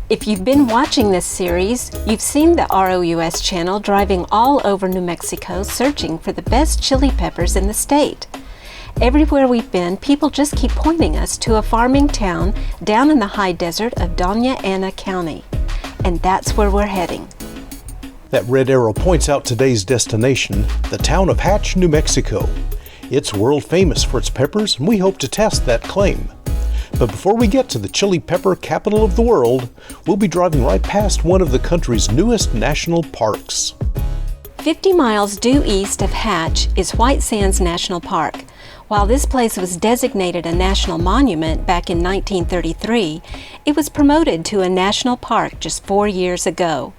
If you've been watching this series, you've seen the ROUS channel driving all over New Mexico searching for the best chili peppers in the state. Everywhere we've been, people just keep pointing us to a farming town down in the high desert of Doña Ana County. And that's where we're heading. That red arrow points out today's destination, the town of Hatch, New Mexico. It's world famous for its peppers, and we hope to test that claim. But before we get to the chili pepper capital of the world, we'll be driving right past one of the country's newest national parks. 50 miles due east of Hatch is White Sands National Park. While this place was designated a national monument back in 1933, it was promoted to a national park just 4 years ago.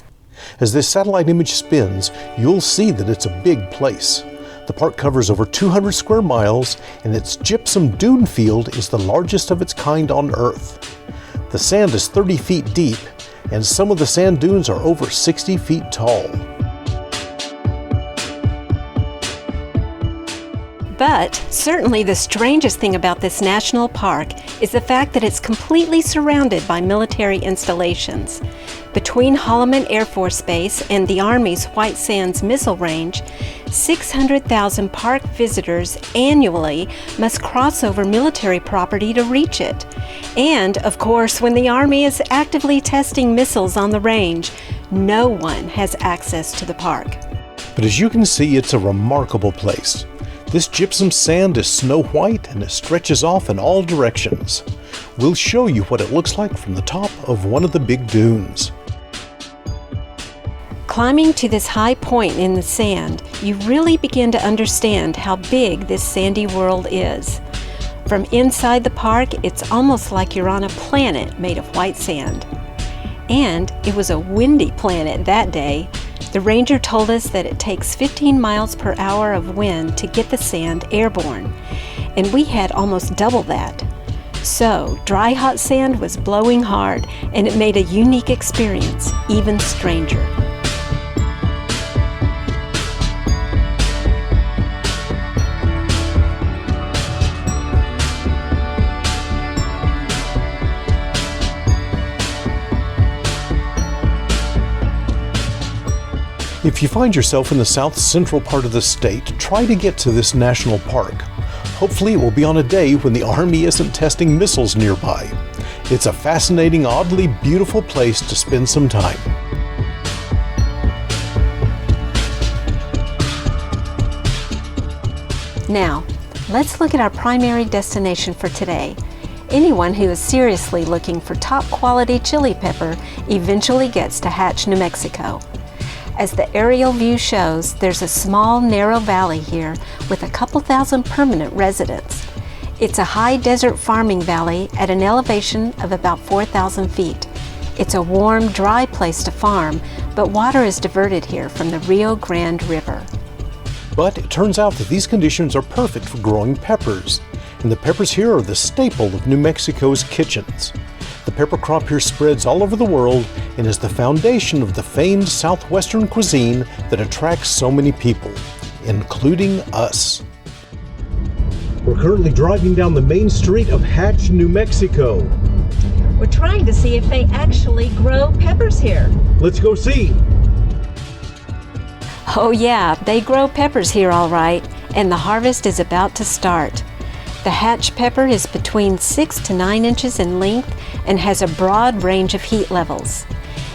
As this satellite image spins, you'll see that it's a big place. The park covers over 200 square miles, and its gypsum dune field is the largest of its kind on Earth. The sand is 30 feet deep, and some of the sand dunes are over 60 feet tall. But certainly the strangest thing about this national park is the fact that it's completely surrounded by military installations. Between Holloman Air Force Base and the Army's White Sands Missile Range, 600,000 park visitors annually must cross over military property to reach it. And, of course, when the Army is actively testing missiles on the range, no one has access to the park. But as you can see, it's a remarkable place. This gypsum sand is snow white and it stretches off in all directions. We'll show you what it looks like from the top of one of the big dunes. Climbing to this high point in the sand, you really begin to understand how big this sandy world is. From inside the park, it's almost like you're on a planet made of white sand. And it was a windy planet that day. The ranger told us that it takes 15 miles per hour of wind to get the sand airborne, and we had almost double that. So, dry hot sand was blowing hard, and it made a unique experience even stranger. If you find yourself in the south central part of the state, try to get to this national park. Hopefully it will be on a day when the Army isn't testing missiles nearby. It's a fascinating, oddly beautiful place to spend some time. Now, let's look at our primary destination for today. Anyone who is seriously looking for top quality chili pepper eventually gets to Hatch, New Mexico. As the aerial view shows, there's a small, narrow valley here with a couple thousand permanent residents. It's a high desert farming valley at an elevation of about 4,000 feet. It's a warm, dry place to farm, but water is diverted here from the Rio Grande River. But it turns out that these conditions are perfect for growing peppers, and the peppers here are the staple of New Mexico's kitchens. The pepper crop here spreads all over the world and is the foundation of the famed southwestern cuisine that attracts so many people, including us. We're currently driving down the main street of Hatch, New Mexico. We're trying to see if they actually grow peppers here. Let's go see. Oh yeah, they grow peppers here all right, and the harvest is about to start. The Hatch pepper is between 6 to 9 inches in length and has a broad range of heat levels.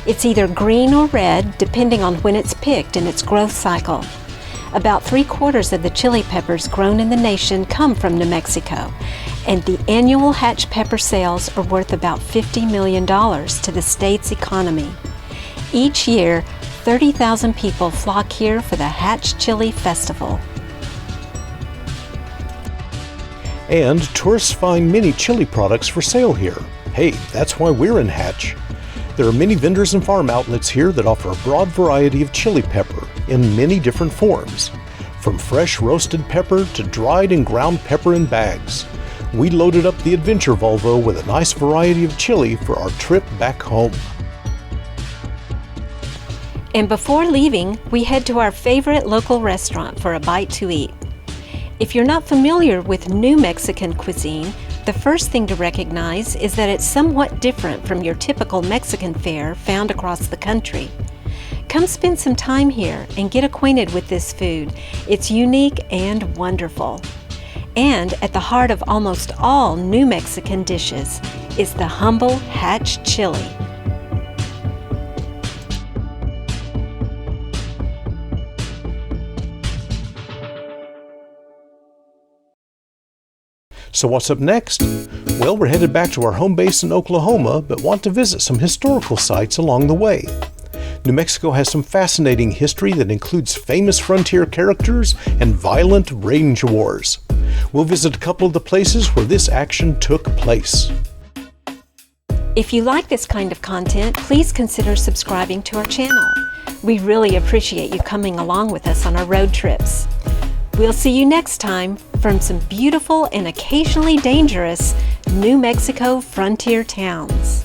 It's either green or red, depending on when it's picked in its growth cycle. About 3/4 of the chili peppers grown in the nation come from New Mexico, and the annual Hatch pepper sales are worth about $50 million to the state's economy. Each year, 30,000 people flock here for the Hatch Chili Festival. And tourists find many chili products for sale here. Hey, that's why we're in Hatch. There are many vendors and farm outlets here that offer a broad variety of chili pepper in many different forms, from fresh roasted pepper to dried and ground pepper in bags. We loaded up the Adventure Volvo with a nice variety of chili for our trip back home. And before leaving, we head to our favorite local restaurant for a bite to eat. If you're not familiar with New Mexican cuisine, The first thing to recognize is that it's somewhat different from your typical Mexican fare found across the country. Come spend some time here and get acquainted with this food. It's unique and wonderful. And at the heart of almost all New Mexican dishes is the humble hatch chili. So what's up next? Well, we're headed back to our home base in Oklahoma, but want to visit some historical sites along the way. New Mexico has some fascinating history that includes famous frontier characters and violent range wars. We'll visit a couple of the places where this action took place. If you like this kind of content, please consider subscribing to our channel. We really appreciate you coming along with us on our road trips. We'll see you next time from some beautiful and occasionally dangerous New Mexico frontier towns.